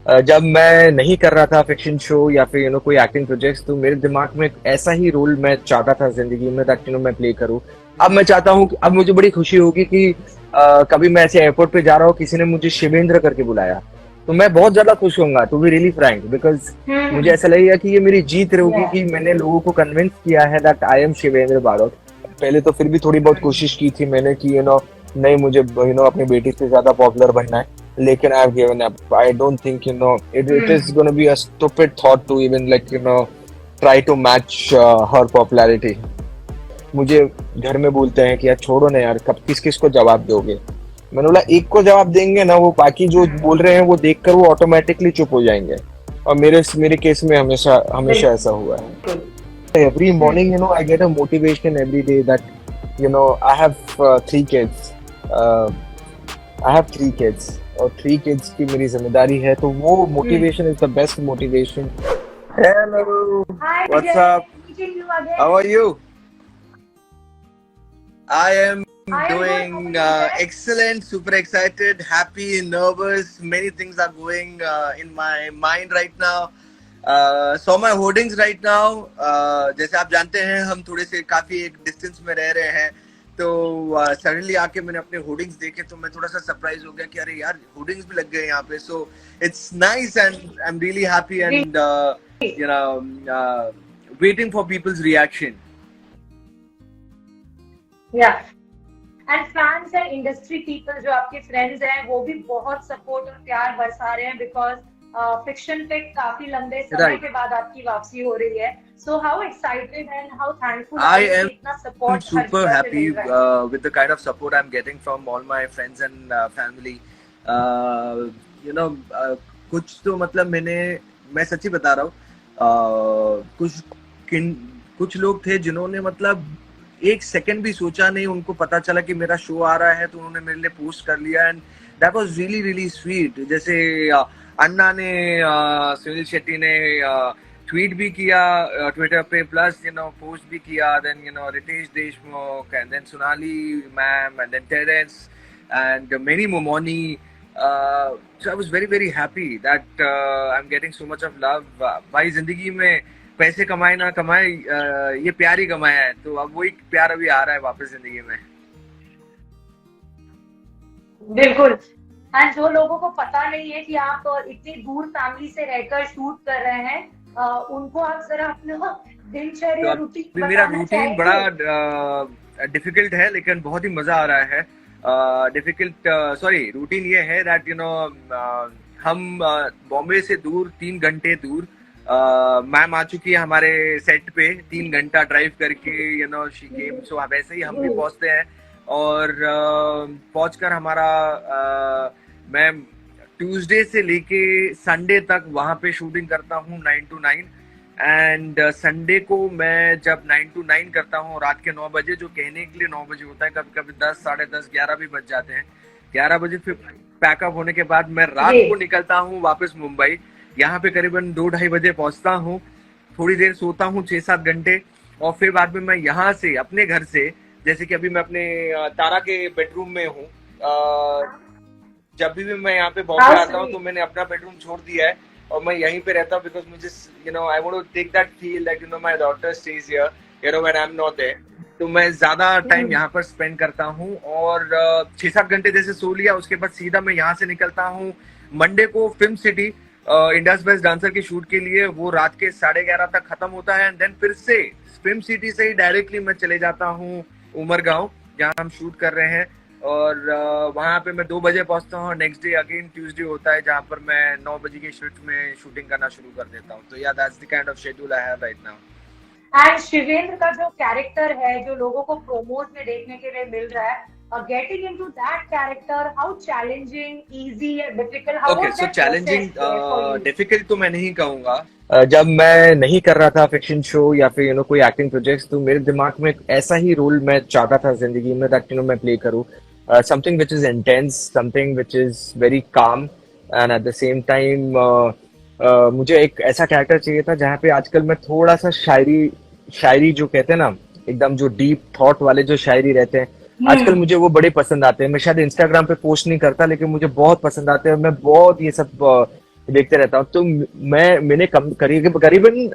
जब मैं नहीं कर रहा था फिक्शन शो या फिर कोई एक्टिंग प्रोजेक्ट्स, तो मेरे दिमाग में एक ऐसा ही रोल मैं चाहता था जिंदगी में, दैट मैं प्ले करूं। अब मैं चाहता हूं कि अब मुझे बड़ी खुशी होगी कि कभी मैं ऐसे एयरपोर्ट पे जा रहा हूँ, किसी ने मुझे शिवेंद्र करके बुलाया, तो मैं बहुत ज्यादा खुश होऊंगा, to be really frank, because मुझे हम्म। ऐसा लगेगा कि ये मेरी जीत होगी या। कि मैंने लोगों को कन्विंस किया है that I am Shivendra Barot. पहले तो फिर भी थोड़ी बहुत कोशिश की थी मैंने कि नहीं, मुझे अपनी बेटी से ज्यादा पॉपुलर बनना है, लेकिन I have given up. I don't think it is hmm. going to be a stupid thought to even try to match her popularity. मुझे घर में बोलते हैं कि यार छोड़ो ना यार, कब किस किस को जवाब दोगे। मैंने बोला एक को जवाब देंगे ना, वो बाकी जो बोल रहे हैं वो देखकर वो ऑटोमेटिकली चुप हो जाएंगे। और मेरे केस में हमेशा हमेशा ऐसा हुआ है। बिल्कुल। Every morning, I get a motivation every day that, I have 3 kids. Uh, I have 3 kids, और 3 kids की मेरी जिम्मेदारी है, तो वो हम्म। Motivation is the best motivation. Hello, hi what's Jay, up, meeting you how again. Are you? I am I am good, how are doing you Jay? excellent, super excited, happy, nervous. Many things are going in my mind right now. Saw my hoardings right now. जैसे आप जानते हैं हम थोड़े से काफी एक distance में रह रहे हैं, तो सडनली आके मैंने अपने होर्डिंग्स देखे तो मैं थोड़ा सा सरप्राइज हो गया कि अरे यार होर्डिंग्स भी लग गए यहाँ पे। So it's nice and I am really happy जी। And you know waiting for people's reaction. Yeah. And fans and industry people जो आपके फ्रेंड्स हैं वो भी बहुत सपोर्ट और प्यार बरसा रहे हैं, बिकॉज फिक्शन पे काफी लंबे समय राइट। के बाद आपकी वापसी हो रही है। So how excited and how thankful I are you कि am इतना I'm सपोर्ट हर super जगह से happy मिल रहा है? with the kind of support I'm getting from all my friends and family. Uh, you know, कुछ तो मतलब मैं सच्ची बता रहा हूँ, किन कुछ लोग थे जिन्होंने मतलब एक सेकंड भी सोचा नहीं, उनको पता चला कि मेरा शो आ रहा है तो उन्होंने मेरे लिए पोस्ट कर लिया, and that was really really sweet. जैसे अन्ना ने, सुनील शेट्टी ने ट्वीट भी किया ट्विटर पे, प्लस पोस्ट भी किया, then Ritesh Deshmukh, and then Sonali ma'am, and then Terence, and many मोमोनी। So I was very very happy that I'm getting so much of love. भाई जिंदगी में पैसे कमाए ना कमाए, ये प्यार ही कमाया है, तो अब वही प्यार अभी आ रहा है वापस जिंदगी में। बिल्कुल। एंड जो लोगों को पता नहीं है कि आप इतनी दूर फैमिली से रहकर शूट कर रहे हैं, उनको आप जरा अपना तो दिनचर्या रूटीन अभी मेरा बताना रूटीन चाहेंगे? बड़ा डिफिकल्ट है, लेकिन बहुत ही मजा आ रहा है। डिफिकल्ट, सॉरी, रूटीन ये है दैट हम बॉम्बे से दूर 3 घंटे दूर, मैम आ चुकी है हमारे सेट पे 3 घंटा ड्राइव करके, शी केम, सो वैसे ही हम भी पहुंचते हैं। और पहुंचकर हमारा मैं ट्यूसडे से लेके संडे तक वहां पे शूटिंग करता हूँ 9 to 9, एंड संडे को मैं जब 9 to 9 करता हूँ रात के 9 बजे, जो कहने के लिए 9 बजे होता है, कभी कभी 10, साढ़े 10, 11 भी बज जाते हैं। 11 बजे फिर पैकअप होने के बाद मैं जी। रात को निकलता हूँ वापस मुंबई। यहाँ पे करीबन 2-2:30 बजे पहुंचता हूँ, थोड़ी देर सोता हूँ 6-7 घंटे, और फिर बाद में मैं यहाँ से अपने घर से, जैसे कि अभी मैं अपने तारा के बेडरूम में हूँ। जब भी मैं यहाँ पे बॉम्बे हाउ आता हूँ तो स्वीट। मैंने अपना बेडरूम छोड़ दिया है और मैं यहीं पे रहता हूँ, बिकॉज मुझे I want to take that feel that my daughter stays here, when I am not there. तो मैं ज्यादा टाइम यहाँ पर स्पेंड करता हूँ, और 6-7 घंटे जैसे सो लिया, उसके बाद सीधा मैं यहाँ से निकलता हूँ मंडे को film city, India's best dancer की शूट के लिए। वो रात के 11:30 तक खत्म होता है, एंड देन फिर से फिल्म सिटी से ही डायरेक्टली मैं चले जाता हूँ उमरगांव, जहाँ हम शूट कर रहे हैं। और वहां पे मैं 2 बजे पहुंचता हूँ। नेक्स्ट डे अगेन ट्यूसडे होता है, जहाँ पर मैं 9 बजे की शिफ्ट में शूटिंग करना शुरू कर देता हूँ। तो या that's the kind of schedule I have right now. And Shivendra का जो कैरेक्टर है जो लोगों को प्रोमोज में देखने के लिए मिल रहा है, getting into that character, how challenging, easy या difficult, how okay, was so that challenging, process for you? Difficult तो मैं नहीं कहूंगा। जब मैं नहीं कर रहा था फिक्शन शो या फिर कोई एक्टिंग प्रोजेक्ट्स, तो मेरे दिमाग में एक ऐसा ही रोल मैं चाहता था जिंदगी में, दैट मैं प्ले करूँ, something which is intense, something which is very calm, and at the same time मुझे एक ऐसा कैरेक्टर चाहिए था जहाँ पे आजकल मैं थोड़ा सा शायरी शायरी जो कहते हैं ना, एकदम जो डीप थॉट वाले जो शायरी रहते हैं, आजकल मुझे वो बड़े पसंद आते हैं। मैं शायद इंस्टाग्राम पे पोस्ट नहीं करता, लेकिन मुझे बहुत पसंद आते हैं। मैं बहुत ये सब देखते रहता हूँ। तो मैंने करीबन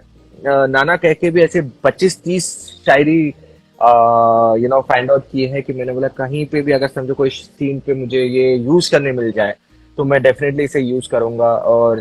नाना कह के भी ऐसे 25-30 शायरी फाइंड आउट किए हैं, कि मैंने बोला कहीं पे भी अगर समझो कोई सीन पे मुझे ये यूज करने मिल जाए तो मैं डेफिनेटली इसे यूज करूंगा। और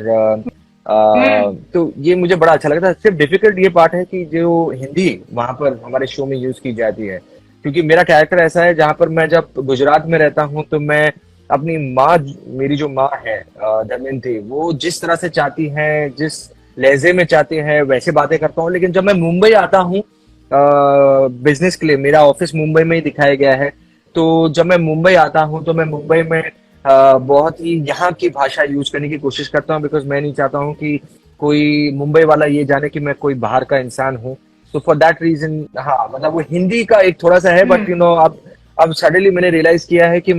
हम्म तो ये मुझे बड़ा अच्छा लगता है। सिर्फ डिफिकल्ट ये पार्ट है कि जो हिंदी वहां पर हमारे शो में यूज की जाती है, क्योंकि मेरा कैरेक्टर ऐसा है जहां पर मैं जब गुजरात में रहता हूँ तो मैं अपनी माँ, मेरी जो माँ है दमयंती, वो जिस तरह से चाहती हैं, जिस लहजे में चाहती हैं वैसे बातें करता हूँ। लेकिन जब मैं मुंबई आता हूँ बिजनेस के लिए, मेरा ऑफिस मुंबई में ही दिखाया गया है, तो जब मैं मुंबई आता हूँ तो मैं मुंबई में बहुत ही यहाँ की भाषा यूज करने की कोशिश करता हूँ, बिकॉज मैं नहीं चाहता हूँ कि कोई मुंबई वाला ये जाने कि मैं कोई बाहर का इंसान हूँ। तो फॉर दैट रीजन, हाँ मतलब वो हिंदी का एक थोड़ा सा है, बट हम्म अब सडनली मैंने रियलाइज किया है कि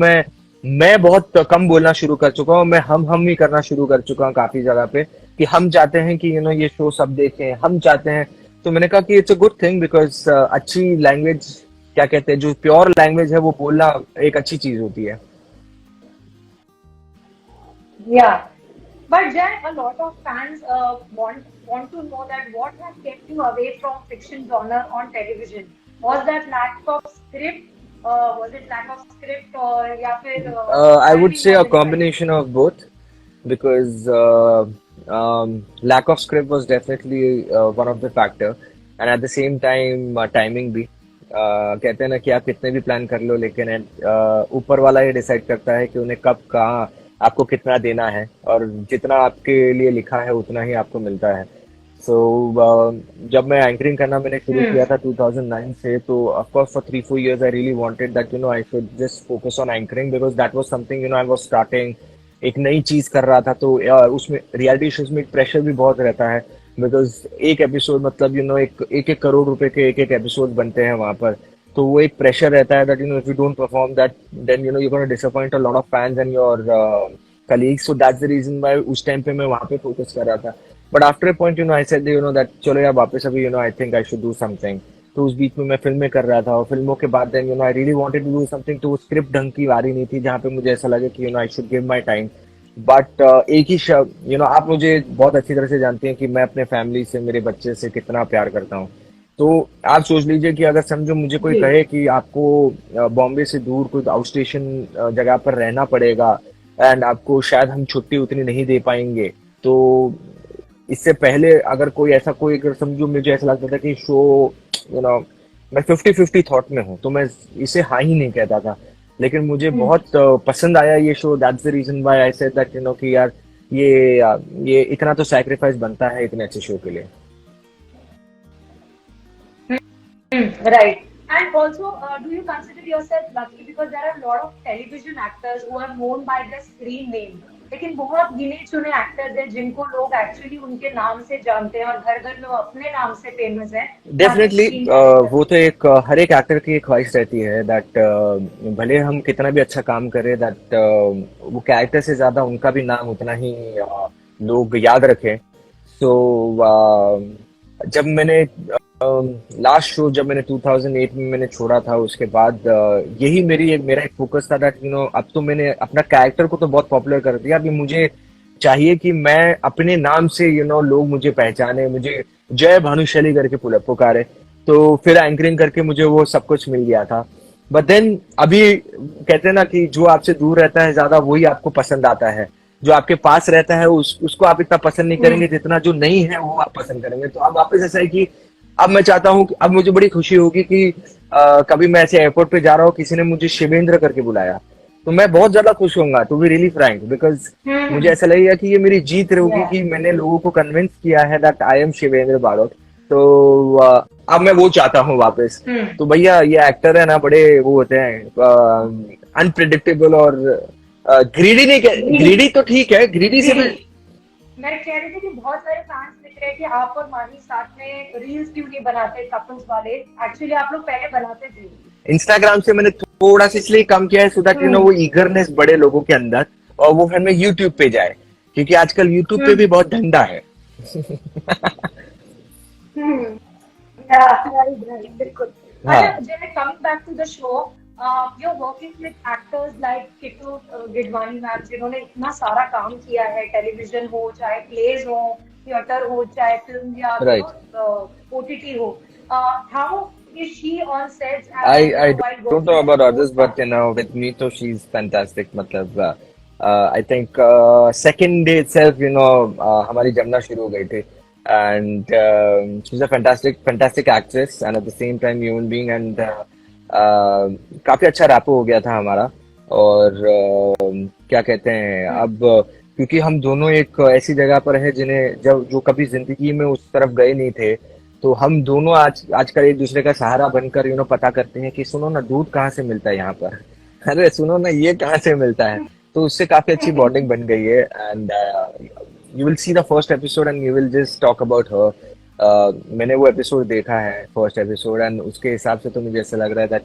मैं बहुत कम बोलना शुरू कर चुका हूँ। मैं हम ही करना शुरू कर चुका हूँ काफी जगह पे, कि हम चाहते हैं कि ये शो सब देखें, हम चाहते हैं। तो मैंने कहा कि it's a good thing, because अच्छी लैंग्वेज, क्या कहते हैं, जो प्योर लैंग्वेज है वो बोलना एक अच्छी चीज होती है। Yeah, but Jay, a lot of fans want to know that what has kept you away from fiction genre on television? Was that lack of script? Was it lack of script or या फिर I would timing say was a different? combination of both, because lack of script was definitely one of the factor, and at the same time timing भी। कहते हैं ना कि आप कितने भी प्लान कर लो, लेकिन ऊपर वाला ये डिसाइड करता है कि उन्हें कब कहाँ आपको कितना देना है, और जितना आपके लिए लिखा है उतना ही आपको मिलता है। सो जब मैं एंकरिंग करना मैंने शुरू Hmm. किया था 2009 से, तो of course for 3-4 years I really wanted that I should just focus on anchoring, because that was something I was starting, एक नई चीज कर रहा था। तो उसमें रियलिटी शोज में एक प्रेशर भी बहुत रहता है, बिकॉज एक एपिसोड मतलब एक करोड़ रुपए के एक एक एपिसोड बनते हैं वहां पर। तो वो एक प्रेशर रहता है that if you don't perform that, then you gonna disappoint a lot of fans and your colleagues. So that's the reason why उस टाइम पे मैं वहां पे फोकस कर रहा था। But after a point I said that चलो यार वापस अभी I think I should do something. तो उस बीच में मैं फिल्में कर रहा था, और फिल्मों के बाद then I really wanted to do something. तो वो स्क्रिप्ट ढंग की आ रही नहीं थी जहाँ पे मुझे ऐसा लगे कि I should give my time. But एक ही शब्द, आप मुझे बहुत अच्छी तरह से जानते हैं कि मैं अपने फैमिली से, मेरे बच्चे से कितना प्यार करता हूँ। तो आप सोच लीजिए कि अगर समझो मुझे कोई जी कहे कि आपको बॉम्बे से दूर कोई आउट स्टेशन जगह पर रहना पड़ेगा, एंड आपको शायद हम छुट्टी उतनी नहीं दे पाएंगे, तो इससे पहले अगर कोई ऐसा, कोई अगर समझो मुझे ऐसा लगता था कि शो, यू नो मैं 50-50 थॉट में हूँ, तो मैं इसे हाँ ही नहीं कहता था। लेकिन मुझे हम्म बहुत पसंद आया ये show. That's the reason why I said that कि यार ये इतना तो सैक्रिफाइस बनता है इतने अच्छे शो के लिए। Right. And also, do you consider yourself lucky because there are a lot of television actors who are known by their screen name. लेकिन बहुत गिने चुने एक्टर्स हैं जिनको लोग एक्चुअली उनके नाम से जानते हैं और घर घर में वो अपने नाम से फेमस है, ना कि डेफिनेटली स्क्रीन कैरेक्टर वो से। तो एक हर एक एक्टर की एक ख्वाहिश रहती है दैट भले हम कितना भी अच्छा काम करें, दैट वो कैरेक्टर से ज्यादा उनका भी नाम उतना ही लोग याद रखें। सो जब मैंने लास्ट शो जब मैंने 2008 में मैंने छोड़ा था, उसके बाद यही मेरा एक फोकस था दैट अब तो मैंने अपना कैरेक्टर को तो बहुत पॉपुलर कर दिया, अभी मुझे चाहिए कि मैं अपने नाम से लोग मुझे पहचाने, मुझे जय भानुशैली करके पुकारे। तो फिर एंकरिंग करके मुझे वो सब कुछ मिल गया था। बट देन अभी कहते हैं ना कि जो आपसे दूर रहता है ज्यादा वही आपको पसंद आता है, जो आपके पास रहता है उसको आप इतना पसंद नहीं करेंगे जितना जो नहीं है वो आप पसंद करेंगे। तो अब वापस ऐसा है कि अब मैं चाहता हूँ कि अब मुझे बड़ी खुशी होगी कि कभी मैं ऐसे एयरपोर्ट पे जा रहा हूँ, किसी ने मुझे शिवेंद्र करके बुलाया, तो मैं बहुत ज्यादा खुश होऊंगा, to be really frank, because मुझे हम्म ऐसा लगेगा कि ये मेरी जीत होगी या कि मैंने लोगों को कन्विंस किया है that I am Shivendra Barot. तो अब मैं वो चाहता हूँ वापस। हम्म तो भैया ये एक्टर है ना, बड़े वो होते हैं अनप्रिडिक्टेबल और ग्रीडी नहीं, ग्रीडी ग्रीडी तो ठीक है, ग्रीडी से भी। ग्रीडी मैं कह रही थी कि बहुत सारे फैंस लिख रहे हैं कि आप और माही साथ में रील्स क्यों नहीं बनाते कपल्स वाले। एक्चुअली आप लोग पहले बनाते थे। इंस्टाग्राम से मैंने थोड़ा सा इसलिए कम किया है, सो दैट हम्म वो ईगरनेस बढ़े लोगों के अंदर, और वो फिर मैं यूट्यूब पे जाए, क्योंकि आजकल यूट्यूब पे हम्म भी बहुत धंधा है। हम्म, yeah, right, right, बिल्कुल। अच्छा, हाँ। जब coming back to the show, you're working with actors like Kittu Gidwani ma'am जिन्होंने इतना सारा काम किया है, टेलीविजन हो चाहे प्लेज हो, थिएटर हो चाहे फिल्म या Right. ओटीटी हो. How is she on sets and I while don't know working as about a others, but co-star? with me, so she's fantastic. मतलब I think second day itself, हमारी जमना शुरू हो गई थी, and she's a fantastic actress, and at the same time human being, and काफी अच्छा rapport हो गया था हमारा. और क्या कहते हैं Hmm. अब, क्योंकि हम दोनों एक ऐसी जगह पर हैं जिन्हें जब जो कभी जिंदगी में उस तरफ गए नहीं थे, तो हम दोनों आजकल एक दूसरे का सहारा बनकर पता करते हैं कि सुनो ना, दूध कहाँ से मिलता है यहाँ पर. अरे सुनो ना, ये कहाँ से मिलता है. तो उससे काफी अच्छी बॉन्डिंग बन गई है. And you will see the first episode and you will just talk about her. मैंने वो एपिसोड देखा है, फर्स्ट एपिसोड, एंड उसके हिसाब से तो मुझे ऐसा लग रहा है that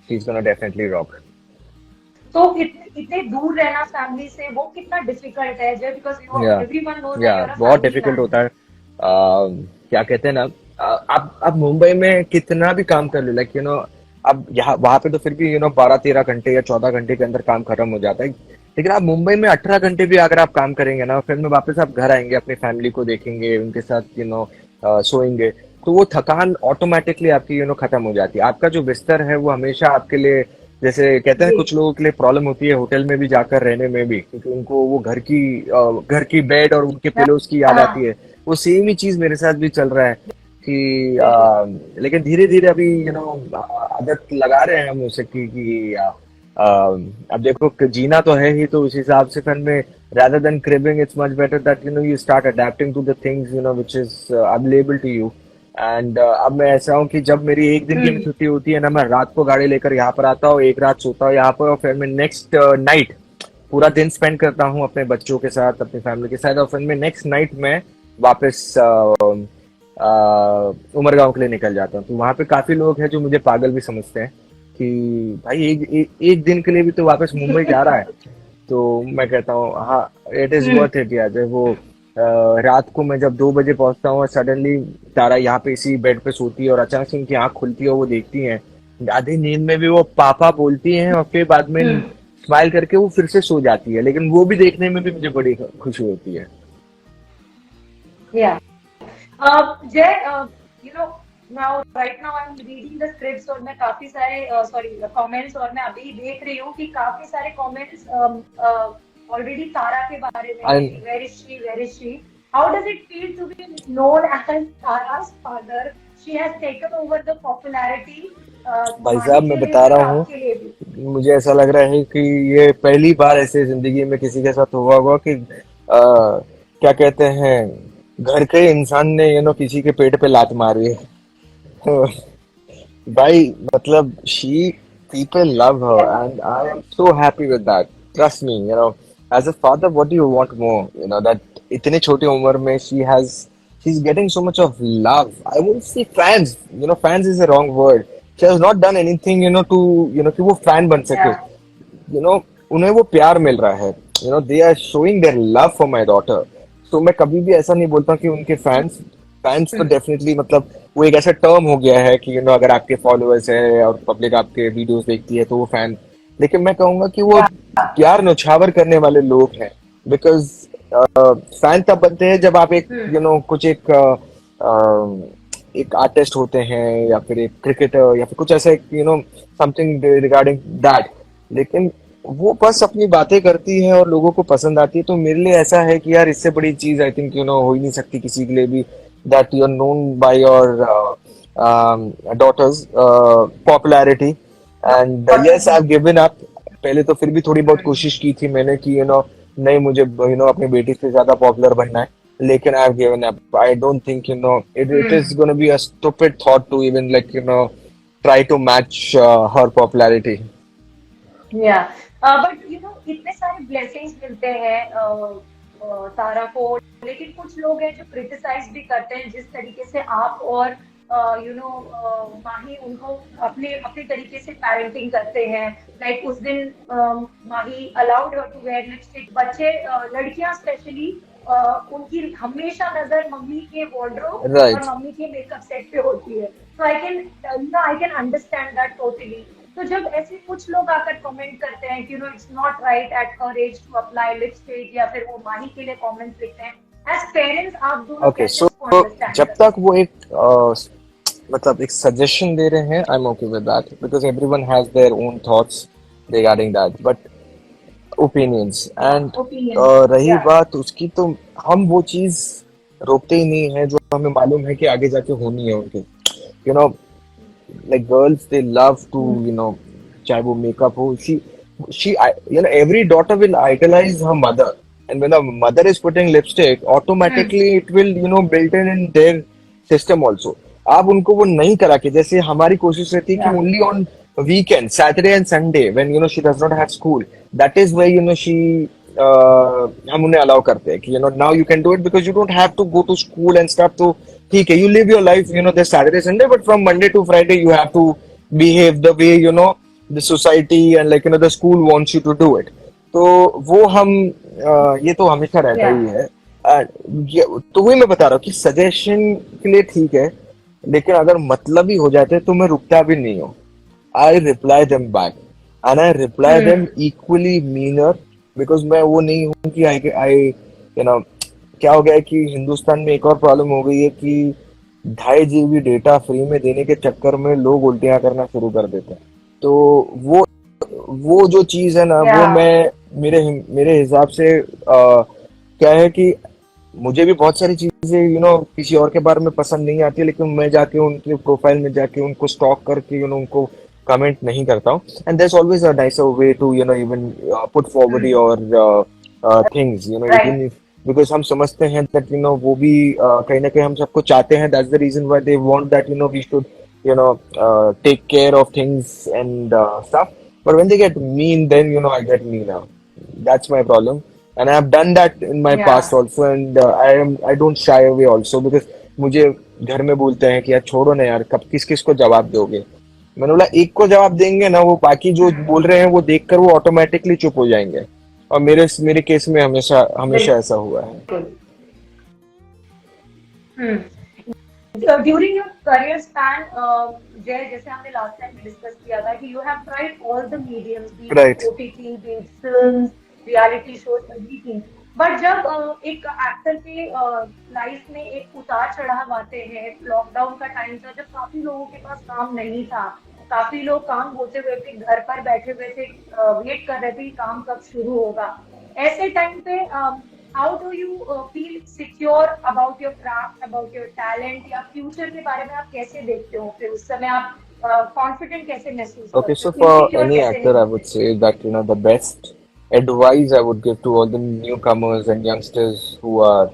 she is gonna definitely rock. तो इतने दूर रहना फैमिली से वो कितना डिफिकल्ट है, जस्ट बिकॉज यू या एवरीवन नोज या दैट यू आर अ बहुत फैमिली डिफिकल्ट मैन. होता है. क्या कहते हैं ना, आप मुंबई में कितना भी काम कर लो, लाइक अब यहाँ वहां पे तो फिर भी 12-13 घंटे या 14 घंटे के अंदर काम खत्म हो जाता है. लेकिन आप मुंबई में 18 घंटे भी अगर आप काम करेंगे ना, फिर में वापस आप घर आएंगे, अपनी फैमिली को देखेंगे, उनके साथ सोएंगे, तो वो थकान ऑटोमेटिकली आपकी खत्म हो जाती है. आपका जो बिस्तर है वो हमेशा आपके लिए, जैसे कहते हैं जी. कुछ लोगों के लिए प्रॉब्लम होती है होटल में भी जाकर रहने में भी, क्योंकि उनको वो घर की बेड और उनके पिलोज की याद आती हाँ, है. वो सेम ही चीज मेरे साथ भी चल रहा है कि बिल्कुल. लेकिन धीरे धीरे अभी आदत लगा रहे हैं हम उसे कि अब देखो कि जीना तो है ही, तो उस हिसाब से फिर में rather than cribbing, it's much better that you start adapting to the things which is available to you. And अब मैं ऐसा हूँ कि जब मेरी एक दिन की भी हम्म. छुट्टी होती है ना, मैं रात को गाड़ी लेकर यहाँ पर आता हूँ, एक रात सोता हूँ यहाँ पर, और फिर मैं नेक्स्ट नाइट पूरा दिन स्पेंड करता हूँ अपने बच्चों के साथ, अपनी फैमिली के साथ, और फिर मैं नेक्स्ट नाइट में वापस उमरगांव के लिए निकल जाता हूँ. तो वहाँ पे काफी लोग हैं जो मुझे पागल भी समझते हैं कि भाई एक दिन के लिए भी तो वापस मुंबई जा रहा है. तो मैं कहता हूँ हाँ, it is hmm. Worth it यार. जब वो रात को मैं जब 2 बजे पहुंचता हूँ और सडनली तारा यहाँ पे इसी बेड पे सोती है, और अचानक से उनकी आंख खुलती है और वो देखती हैं, आधी नींद में भी वो पापा बोलती हैं, और फिर बाद में हम्म. स्माइल करके वो फिर से सो जाती है. लेकिन वो भी देखने में भी मुझे बड़ी खुशी होती है. या. जय, now right now I am reading the scripts और मैं काफी सारे सॉरी कमेंट्स, और मैं अभी देख रही हूँ कि काफी सारे कमेंट्स ऑलरेडी तारा के बारे में है. And where is she, where is she. How does it feel to be known as तारा's father? She has taken over the popularity भाई माही साहब मैं के लिए बता भी और रहा हूँ, आपके लिए भी. मुझे ऐसा लग रहा है कि ये पहली बार ऐसे जिंदगी में किसी के साथ हुआ होगा कि क्या कहते हैं, घर के इंसान ने किसी के पेट पे लात मारी है. तो भाई मतलब she people love her and I am so happy with that. Trust me, as a father, what do you want more? That इतने छोटी उम्र में she's getting so much of love. I won't say fans. Fans is a wrong word. She has not done anything, to कि वो fan बन सके. या. उन्हें वो प्यार मिल रहा है. They are showing their love for my daughter. तो मैं कभी भी ऐसा नहीं बोलता कि उनके फैंस फैंस तो डेफिनेटली, मतलब वो एक ऐसा टर्म हो गया है कि अगर आपके फॉलोअर्स है और पब्लिक आपके वीडियोस देखती है तो वो फैन. लेकिन मैं कहूंगा कि वो प्यार नौछावर करने वाले लोग हैं. बिकॉज फैन तब बनते हैं जब आप एक कुछ एक आर्टिस्ट होते हैं, या फिर एक क्रिकेटर, या फिर कुछ ऐसा समथिंग रिगार्डिंग दैट. लेकिन वो बस अपनी बातें करती है और लोगों को पसंद आती है. तो मेरे लिए ऐसा है कि यार इससे बड़ी चीज आई थिंक हो ही नहीं सकती किसी के लिए भी, that you are known by your daughter's popularity. And yes, I have given up. पहले तो फिर भी थोड़ी बहुत कोशिश की थी मैंने कि नहीं, मुझे अपनी बेटी से ज्यादा पॉपुलर बनना है. लेकिन I have given up. I don't think it is gonna be a stupid thought to even like try to match her popularity. Yeah. But इतने सारे ब्लेसिंग्स मिलते हैं तारा को, लेकिन कुछ लोग हैं जो क्रिटिसाइज भी करते हैं जिस तरीके से आप और माही उनको अपने अपने तरीके से पेरेंटिंग करते हैं. लाइक उस दिन Mahi allowed her to wear lipstick. बच्चे लड़कियां स्पेशली उनकी हमेशा नजर मम्मी के वार्डरोब और राइट. मम्मी के मेकअप सेट पे होती है. So I can understand that totally. तो जब ऐसे कुछ लोग आकर कमेंट करते हैं कि it's not right at her age to apply lipstick, या फिर वो माही के लिए कमेंट्स लिखते हैं, एज पेरेंट्स आप दोनों ओके, कैसे सो उसको अंडरस्टैंड जब करते तक वो एक मतलब एक सजेशन दे रहे हैं, I am okay with that, because everyone has their own thoughts regarding that, but opinions हैं? एंड ओपिनियन, रही या बात उसकी, तो हम वो चीज रोकते ही नहीं है जो हमें मालूम है कि आगे जाके होनी है उनकी, you know, like girls they love to, you know, चाहे वो मेकअप हो, she you know, every daughter will idolize her mother, and when a mother is putting lipstick, automatically it will, you know, built in their system also. आप उनको वो नहीं करा के, जैसे हमारी कोशिश रहती है कि या only on weekend, Saturday and Sunday, when you know she does not have school, that is where, you know, she हम उन्हें अलाउ करते हैं कि you know now you can do it because you don't have to go to school and stuff, तो ठीक है, you live your life, you know, this Saturday Sunday, but from Monday to Friday you have to behave the way, you know, the society and like, you know, the school wants you to do it. तो वो हम ये तो हमेशा रहता या ही है। तो वही मैं बता रहा हूँ कि सजेशन के लिए ठीक है, लेकिन अगर मतलब ही हो जाते तो मैं रुकता भी नहीं हूँ। I reply them back and I reply them equally meaner, because मैं वो नहीं हूँ कि I you know, क्या हो गया है कि हिंदुस्तान में एक और प्रॉब्लम हो गई है कि 2.5 GB डेटा फ्री में देने के चक्कर में लोग उल्टियां करना शुरू कर देते हैं। तो वो जो चीज है ना, या वो मैं मेरे हिसाब से क्या है कि मुझे भी बहुत सारी चीजें, यू नो, किसी और के बारे में पसंद नहीं आती, लेकिन मैं जाके उनके प्रोफाइल में जाके उनको स्टॉक करके, यू नो, उनको कमेंट नहीं करता हूँ। And there is always a nicer way to, you know, even put forward your things, you know, right, even because हम समझते हैं दैट, यू नो, वो भी कहीं ना कहीं हम सबको चाहते हैं, that's the reason why they want that, you know, we should, you know, take care of things and stuff. But when they get mean, then, you know, I get mean now. That's my problem, and I have done that in my या past also, and I don't shy away also, because मुझे घर में बोलते हैं कि यार छोड़ो ना यार, कब किस किस को जवाब दोगे। मैंने बोला एक को जवाब देंगे ना, वो बाकी जो बोल रहे हैं वो देखकर वो ऑटोमेटिकली चुप हो जाएंगे, और मेरे केस में हमेशा हमेशा ऐसा हुआ है। बिल्कुल। ड्यूरिंग योर करियर स्पैन, जय, जैसे हमने लास्ट टाइम डिस्कस किया था कि you have tried all the mediums, be right. It OTT, be it films, reality shows, everything. But जब एक एक्टर के लाइफ में एक उतार चढ़ाव आते हैं, लॉकडाउन का टाइम था जब काफी लोगों के पास काम नहीं था, काफी लोग काम होते हुए भी घर पर बैठे हुए थे, वेट कर रहे थे कि काम कब शुरू होगा। ऐसे टाइम पे how do you feel secure about your craft, about your talent, या फ्यूचर के बारे में आप कैसे देखते हो? फिर उस समय आप कॉन्फिडेंट कैसे महसूस Okay, करते so हो, for इनसिक्योर any कैसे actor, नहीं I would होते? say that, you know, the best advice I would give to all the newcomers and youngsters who are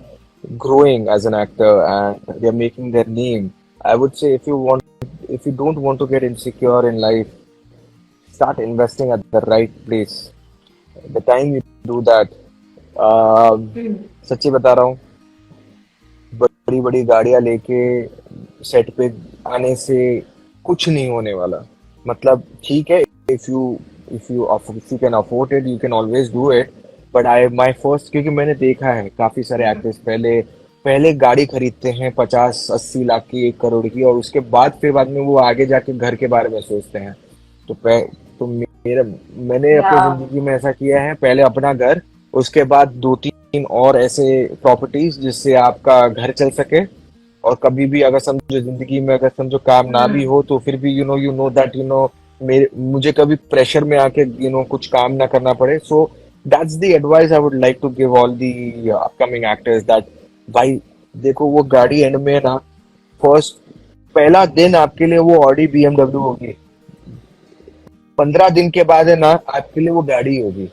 growing as an actor and they're making their name. I would say if you don't want to get insecure in life, start investing at the right place. The time you do that, हम्म, सच्ची बता रहा हूँ, बड़ी बड़ी गाड़ियां लेके set पे आने से कुछ नहीं होने वाला। मतलब ठीक है, if you can afford it, you can always do it, but I my first, क्योंकि मैंने देखा है काफी सारे एक्टर्स पहले पहले गाड़ी खरीदते हैं 50-80 लाख की, 1 करोड़ की, और उसके बाद में वो आगे जाके घर के बारे में सोचते हैं। तो मैंने या अपनी जिंदगी में ऐसा किया है, पहले अपना घर, उसके बाद 2-3 और ऐसे प्रॉपर्टीज जिससे आपका घर चल सके, और कभी भी अगर समझो जिंदगी में अगर समझो काम ना भी हो, तो फिर भी you know that, you no, मेरे मुझे कभी प्रेशर में आके, यू नो, कुछ काम ना करना पड़े। So that's the advice I would like to give all the upcoming actors, that भाई देखो, वो गाड़ी एंड में ना, फर्स्ट पहला दिन आपके लिए वो ऑडी BMW होगी, 15 दिन के बाद है ना आपके लिए वो गाड़ी होगी।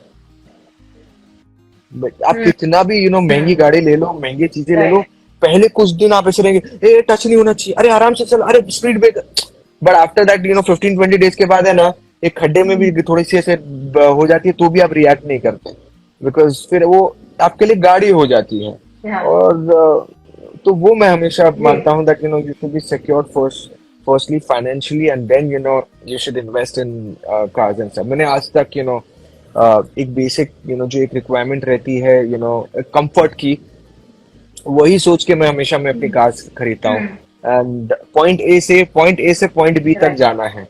आप कितना भी, यू नो, महंगी गाड़ी ले लो, महंगी चीजें ले लो, राइट, पहले कुछ दिन आप ऐसे रहेंगे, ए टच नहीं होना चाहिए, अरे आराम से चल, अरे speed breaker. But after that, you no, 15-20 days के बाद है ना, एक खड्डे में भी थोड़ी सी ऐसे हो जाती है तो भी आप रिएक्ट नहीं करते, बिकॉज फिर वो आपके लिए गाड़ी हो जाती है। या और तो वो मैं हमेशा जी, मानता हूँ that, you know, you should be secure firstly financially, and then, you know, you should invest in cars and सब। मैंने आज तक, यू नो, एक बेसिक, यू नो, जो एक रिक्वायरमेंट रहती है, यू नो, कंफर्ट की, वही सोच के मैं हमेशा मैं अपनी कार खरीदता हूँ। एंड पॉइंट ए से पॉइंट बी तक राइट, जाना है,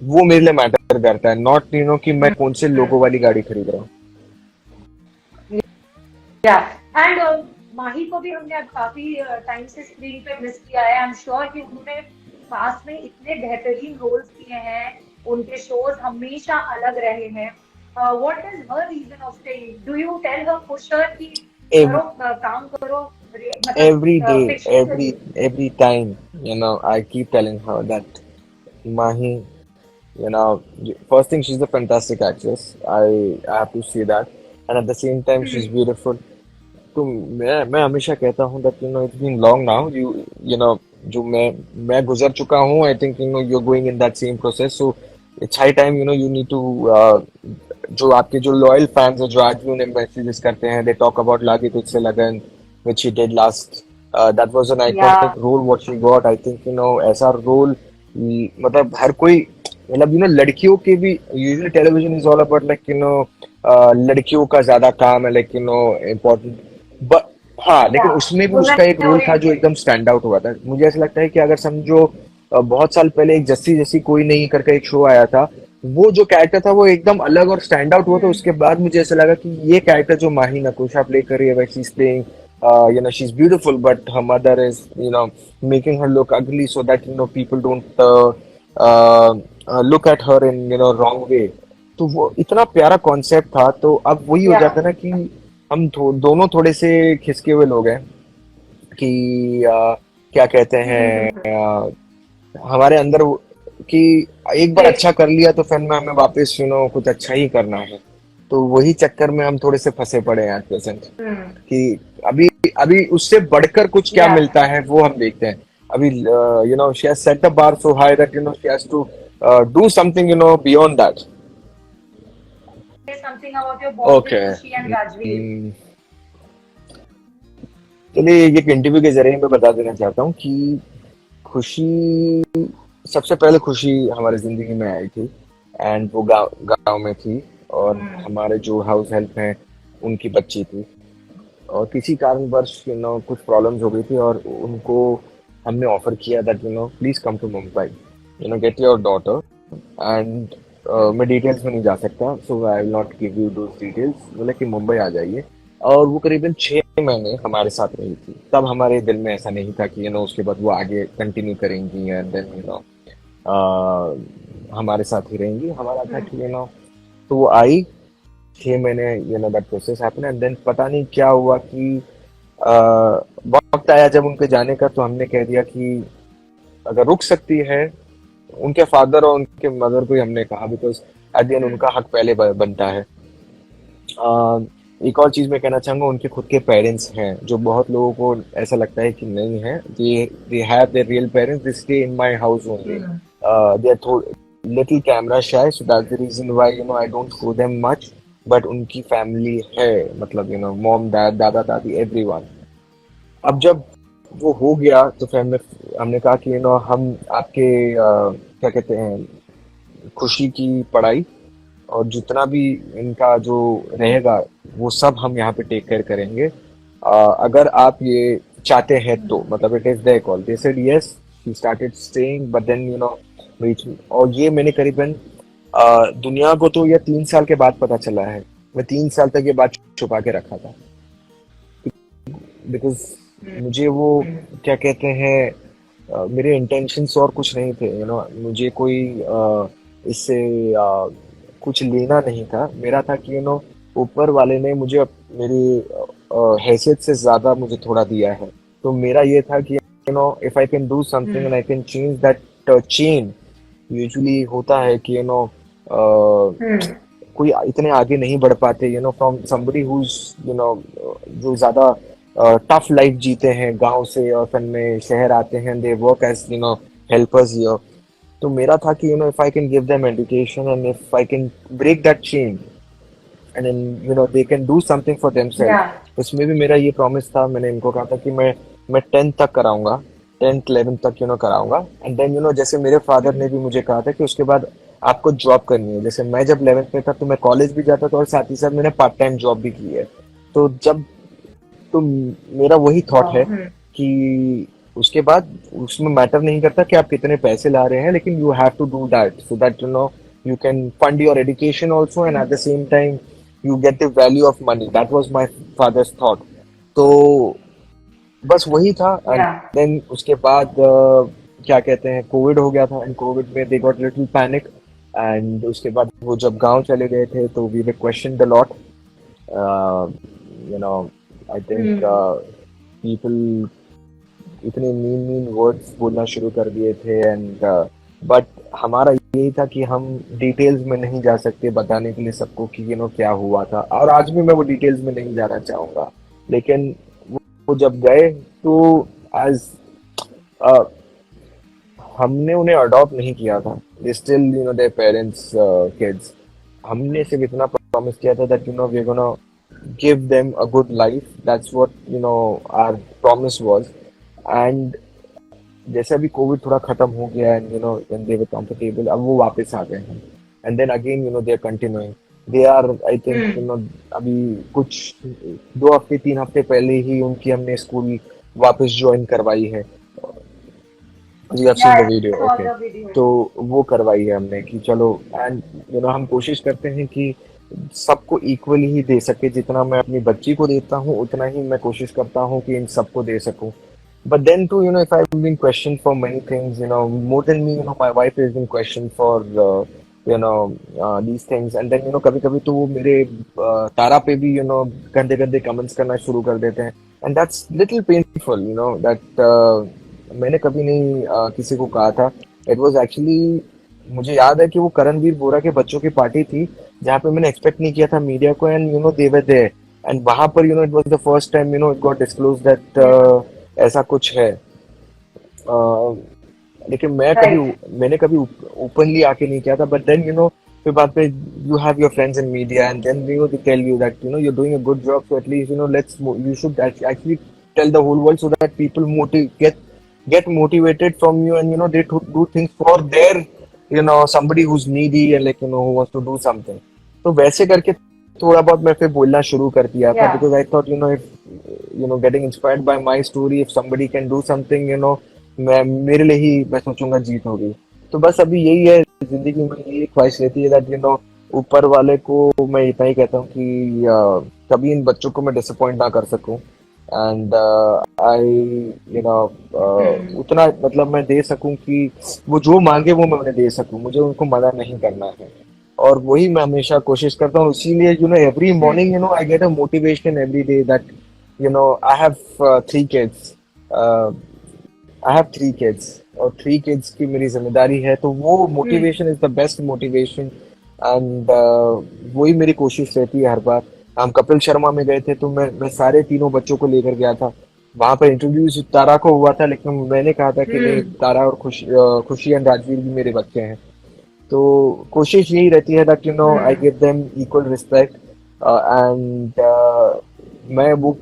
वो मेरे लिए मैटर करता है, नॉट कि मैं कौन से हम्म लोगों वाली गाड़ी खरीद रहा हूँ। या एंड माही को भी हमने अब काफी टाइम से स्क्रीन पे मिस किया है। आई एम श्योर कि उन्होंने पास में इतने बेहतरीन रोल्स किए हैं, उनके शोज हमेशा अलग रहे हैं। What is her reason of staying? Do you tell her push her कि करो, काम करो, Every मतलब day, फिक्शन से भी? every time, I keep telling her that Mahi, first thing, she's a fantastic actress. I have to say that, and at the same time, she's beautiful. तो मैं हमेशा कहता हूँ that it's been long now. जो मैं गुजर चुका हूँ. I think you're going in that same process. So it's high time you need to जो आपके जो लॉयल फैंस हैं जो आज भी उन्हें मैसेजेस करते हैं, they talk about लागी तुझसे लगन which she did last. That was an या iconic role what she got. I think ऐसा रोल मतलब हर कोई मतलब लड़कियों के भी usually television is all about like लड़कियों का ज्यादा काम है लाइक इम्पोर्टेंट बट हाँ या लेकिन उसमें भी उसका एक वुमेन रोल था जो ओरिएंटेड। एकदम स्टैंड आउट हुआ था. मुझे ऐसा लगता है कि अगर समझो बहुत साल पहले एक जस्सी जैसी कोई नहीं करके एक शो आया था, वो जो कैरेक्टर था वो एकदम अलग और स्टैंड आउट हुआ था. उसके बाद मुझे ऐसा लगा कि ये कैरेक्टर जो माही नकुशा प्ले कर रही है वैसे playing she's beautiful but her mother is making her look ugly so that people don't look at her in wrong way. तो वो इतना प्यारा कॉन्सेप्ट था. तो अब वही हो या जाता है ना कि हम दोनों थोड़े से खिसके हुए लोग हैं कि क्या कहते हैं हमारे अंदर कि एक बार अच्छा कर लिया तो फिर में हमें वापस कुछ अच्छा ही करना है. तो वही चक्कर में हम थोड़े से फंसे पड़े हैं प्रेजेंट कि अभी अभी उससे बढ़कर कुछ क्या या मिलता है वो हम देखते हैं. अभी she has set the bar so high that she has to do something beyond that. say something about your bond with Okay. Kushi and Rajveer. चलिए एक इंटरव्यू के जरिए मैं बता देना चाहता हूँ कि खुशी सबसे पहले खुशी हमारी जिंदगी में आई थी एंड वो गांव गांव में थी और हमारे जो हाउस हेल्प हैं उनकी बच्ची थी और किसी कारणवश कुछ प्रॉब्लम्स हो गई थी और उनको हमने ऑफर किया that please come to Mumbai get your daughter and मैं डिटेल्स में नहीं जा सकता so I will not give you those details. बोला कि मुंबई आ जाइए और वो करीबन 6 महीने हमारे साथ रही थी. तब हमारे दिल में ऐसा नहीं था कि उसके बाद वो आगे कंटिन्यू करेंगी एंड देन हमारे साथ ही रहेंगी. हमारा था कि तो वो आई 6 महीने that process happen and then पता नहीं क्या हुआ कि वक्त आया जब उनके जाने का तो हमने कह दिया कि अगर रुक सकती है. उनके फादर और उनके मदर को ही हमने कहा बिकॉज एट द एंड उनका हक पहले बनता है. एक और चीज मैं कहना चाहूंगा उनके खुद के पेरेंट्स हैं जो बहुत लोगों को ऐसा लगता है कि नहीं है. They have their real parents. They stay in my house only. They are little camera shy so that's the reason why I don't show them much but उनकी फैमिली है मतलब मॉम डैड दादा दादी एवरीवन. अब जब वो हो गया तो फिर हमने कहा कि हम आपके क्या कहते हैं खुशी की पढ़ाई और जितना भी इनका जो रहेगा वो सब हम यहाँ पे टेक केयर करेंगे. अगर आप ये चाहते हैं तो मतलब it is their call. They said yes. She started staying but then और ये मैंने करीबन दुनिया को तो ये 3 साल के बाद पता चला है. मैं 3 साल तक ये बात छुपा के रखा था बिकॉज मुझे वो क्या कहते हैं मेरे इंटेंशंस और कुछ नहीं थे. मुझे कोई इससे कुछ लेना नहीं था. मेरा था कि ऊपर वाले ने मुझे मेरी हैसियत से ज्यादा मुझे थोड़ा दिया है. तो मेरा ये था कि if I can do something and I can change that chain. Usually होता है कि कोई इतने आगे नहीं बढ़ पाते फ्रॉम समबडी हुज जो ज्यादा टफ लाइफ जीते हैं गांव से और फिर में शहर आते हैं. They work as helpers here. तो मेरा था कि if I can give them education and if I can break that chain and then they can do something for themselves. उसमें भी मेरा ये प्रॉमिस था. मैंने इनको कहा था कि मैं 10th तक कराऊंगा. 10th 11th तक कराऊंगा एंड देन जैसे मेरे फादर ने भी मुझे कहा था कि उसके बाद आपको जॉब करनी है. जैसे मैं जब 11th में था तो मैं कॉलेज भी जाता था और साथ ही साथ मैंने पार्ट टाइम जॉब भी की है. तो मेरा वही थॉट है कि उसके बाद उसमें मैटर नहीं करता कि आप कितने पैसे ला रहे हैं लेकिन you have to do that so that you can fund your education also, and at the same time you get the value of money. That was my father's thought. तो बस वही था. And Yeah. देन उसके बाद क्या कहते हैं, Covid हो गया था, एंड कोविड में they got little panic. And उसके बाद वो जब गांव चले गए थे तो we way question the lot. You know, I think people इतने मीन वर्ड्स बोलना शुरू कर दिए थे. एंड बट हमारा यही था कि हम डिटेल्स में नहीं जा सकते बताने के लिए सबको कि यू नो क्या हुआ था, और आज भी मैं वो डिटेल्स में नहीं जाना चाहूंगा. लेकिन वो जब गए तो एज हमने उन्हें अडॉप्ट नहीं किया था. They still you know their parents kids. हमने सिर्फ इतना प्रॉमिस किया था that you know we are gonna give them a good life. That's what you know our promise was. And जैसे अभी कोविड थोड़ा खत्म हो गया, and you no when they were comfortable, अब वो वापस आ गए हैं. And then again you know they are continuing. They are I think you know अभी कुछ 2 हफ्ते 3 हफ्ते पहले ही उनकी हमने स्कूल वापस ज्वाइन करवाई है. You have seen Yeah, the I video, saw okay. the video. तो वो करवाई है हमने कि चलो. एंड यू नो हम कोशिश करते हैं कि सबको इक्वली ही दे सके. जितना मैं अपनी बच्ची को देता हूँ उतना ही मैं कोशिश करता हूँ कि इन सबको दे सकूं. But then too, you know, if I've been questioned for many things, you know, more than me, you know, my wife has been questioned for, you know, these things. And then, you know, कभी-कभी तो वो मेरे तारा पे भी, you know, गंदे-गंदे comments करना शुरू कर देते हैं. And that's little painful, you know, that मैंने कभी नहीं किसी को कहा था. It was actually, मुझे याद है कि वो करणवीर बोरा के बच्चों की पार्टी थी जहाँ पे मैंने एक्सपेक्ट नहीं किया था मीडिया को. And you know they were there. And वहां पर you know it was the first time you know it got disclose that Yeah. ऐसा कुछ है. लेकिन Right. मैंने कभी ओपनली आके नहीं किया था. बट देन यू नो फिर बाद पे you have your friends in media, and then you know they tell you that you know you are doing a good job, so at least you know let's you should actually tell the whole world so that people get motivated from you, and you know they do things for their you know somebody who's needy and like you know who wants to do something. तो वैसे करके थोड़ा बहुत मैं फिर बोलना शुरू कर दिया था. Yeah. because I thought you know if you know getting inspired by my story, if somebody can do something, you know मैं मेरे लिए ही मैं सोचूंगा जीत होगी. तो बस अभी यही है जिंदगी में, यही ख्वाहिश रहती है दैट यू नो ऊपर वाले को मैं इतना ही कहता हूँ कि कभी इन बच्चों को मैं डिसअपॉइंट ना कर सकूं. एंड आई यू नो उतना मतलब मैं दे सकूं कि वो जो मांगे वो मैं उन्हें दे सकूं. मुझे उनको मना नहीं करना है, और वही मैं हमेशा कोशिश करता हूँ. इसीलिए you know every morning you know I get a motivation every day that you know I have 3 kids. I have 3 kids, और 3 kids की मेरी जिम्मेदारी है. तो वो motivation is the best motivation. And वही मेरी कोशिश रहती है हर बार. हम कपिल शर्मा में गए थे तो मैं सारे तीनों बच्चों को लेकर गया था. वहां पर इंट्रोड्यूस तारा को हुआ था, लेकिन मैंने कहा था कि नहीं, तारा और खुशी एंड राजवीर भी मेरे बच्चे हैं. तो कोशिश यही रहती है that you know I give them equal respect. And मैं वो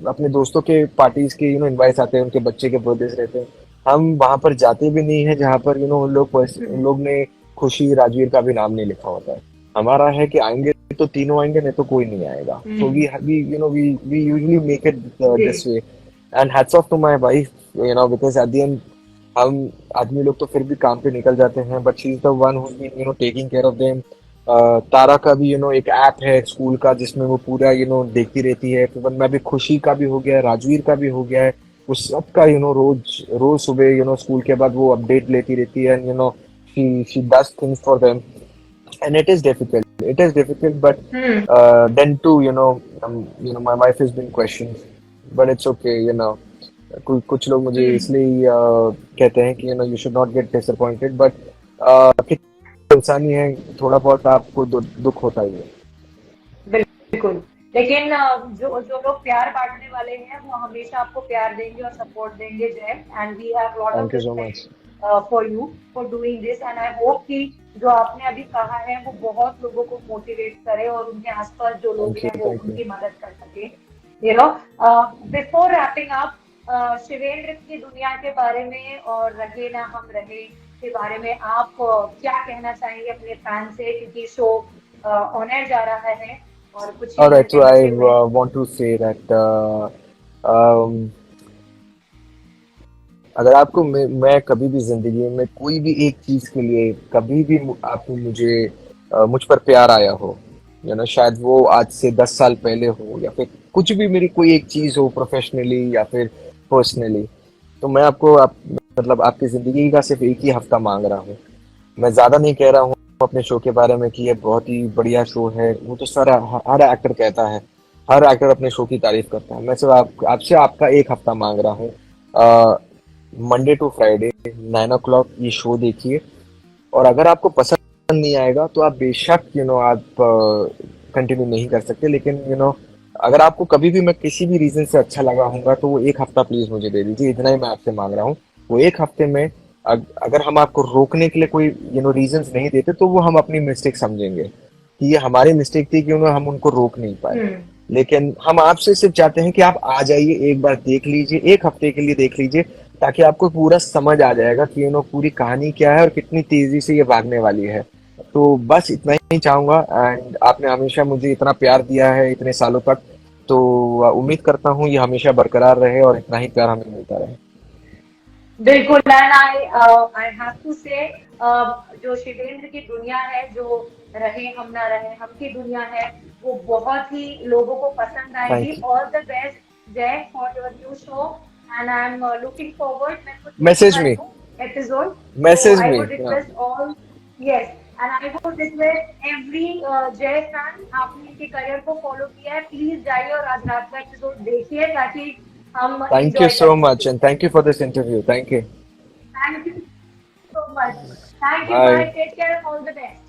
अपने दोस्तों के पार्टीज के यू नो इनवाइट्स आते हैं, उनके बच्चे के बर्थडेज रहते हैं, हम वहां पर जाते भी नहीं है जहां पर यू नो उन लोग ने खुशी राजवीर का भी नाम नहीं लिखा होता है. हमारा है कि आएंगे तो तीनों आएंगे, नहीं तो कोई नहीं आएगा. So we you know we usually make it this way. And hats off to my wife you know because at the end हम आदमी लोग तो फिर भी काम पे निकल जाते हैं, but she is the one who is been you know taking care of them. Tara का भी यू नो एक ऐप है स्कूल का जिसमें वो पूरा यू नो देखती रहती है. फिर मैं भी खुशी का भी हो गया है, राजवीर का भी हो गया है. उस सब का यू नो रोज रोज सुबह यू नो स्कूल के बाद वो अपडेट लेती रहती है. And you no she does things for them. And it is difficult, but then too you know my wife has been questioned, but it's okay, you know. कुछ लोग मुझे इसलिए कहते हैं कि you know you should not get disappointed, but इंसानी है, थोड़ा बहुत आपको दुख होता ही है. बिल्कुल. लेकिन जो जो लोग प्यार बांटने वाले हैं वो हमेशा आपको प्यार देंगे और सपोर्ट देंगे. Jai, and we have lot of Thank you so much. Respect for you for doing this. And I hope कि जो आपने अभी कहा है वो बहुत लोगों को मोटिवेट करे और उनके आसपास जो लोग हैं वो उनकी मदद कर सके. You know, before wrapping up, Shivendra की दुनिया के बारे में और रहे ना हम रहे के बारे में आप क्या कहना चाहेंगे अपने फैन से, क्योंकि शो ऑन एयर जा रहा है और कुछ All right, so I want to say that अगर आपको मैं कभी भी जिंदगी में कोई भी एक चीज के लिए कभी भी आपको मुझ पर प्यार आया हो, शायद वो आज से 10 साल पहले हो या फिर कुछ भी मेरी कोई एक चीज हो, प्रोफेशनली या फिर पर्सनली, तो मैं मतलब आपकी जिंदगी का सिर्फ एक ही हफ्ता मांग रहा हूँ। मैं ज्यादा नहीं कह रहा हूँ अपने शो के बारे में कि ये बहुत ही बढ़िया शो है, वो तो सारा हर एक्टर कहता है, हर एक्टर अपने शो की तारीफ करता है। मैं सिर्फ आपसे आपका एक हफ्ता मांग रहा हूँ। मंडे टू फ्राइडे 9 o'clock ये शो देखिए, और अगर आपको पसंद नहीं आएगा तो आप बेशक आप कंटिन्यू नहीं कर सकते, लेकिन अगर आपको कभी भी मैं किसी भी रीजन से अच्छा लगा होगा तो वो एक हफ्ता प्लीज मुझे दे दीजिए, इतना ही मैं आपसे मांग रहा हूँ। वो एक हफ्ते में अगर हम आपको रोकने के लिए कोई रीजंस नहीं देते तो वो हम अपनी मिस्टेक समझेंगे कि ये हमारी मिस्टेक थी कि हम उनको रोक नहीं पाए। लेकिन हम आपसे सिर्फ चाहते हैं कि आप आ जाइए, एक बार देख लीजिए, एक हफ्ते के लिए देख लीजिए, ताकि आपको पूरा समझ आ जाएगा कि पूरी कहानी क्या है और कितनी तेजी से ये भागने वाली है। तो बस इतना ही चाहूंगा, एंड आपने हमेशा मुझे इतना प्यार दिया है इतने सालों तक, तो उम्मीद करता हूँ ये हमेशा बरकरार रहे और इतना ही प्यार हमें मिलता रहे। बिल्कुल। एंड आई हैव टू से जो शिवेंद्र की दुनिया है, जो रहे हम ना रहे हम की दुनिया है, वो बहुत ही लोगों को पसंद आएगी। Thank you. All the best Jay for your new show, and I am looking forward. मैं खुद मैसेज देखने मी, वाली हूँ एपिसोड, तो मैसेज आई मी। Would request all, yes, and I would request every Jay fan, आपने इनके करियर को फॉलो किया है, प्लीज जाइए और आज रात का एपिसोड देखिए ताकि हम थैंक यू एंजॉय सो कर मच सकें। And thank you for this interview. Thank you. Thank you so much. Thank you. Bye. Bye. Take care. All the best.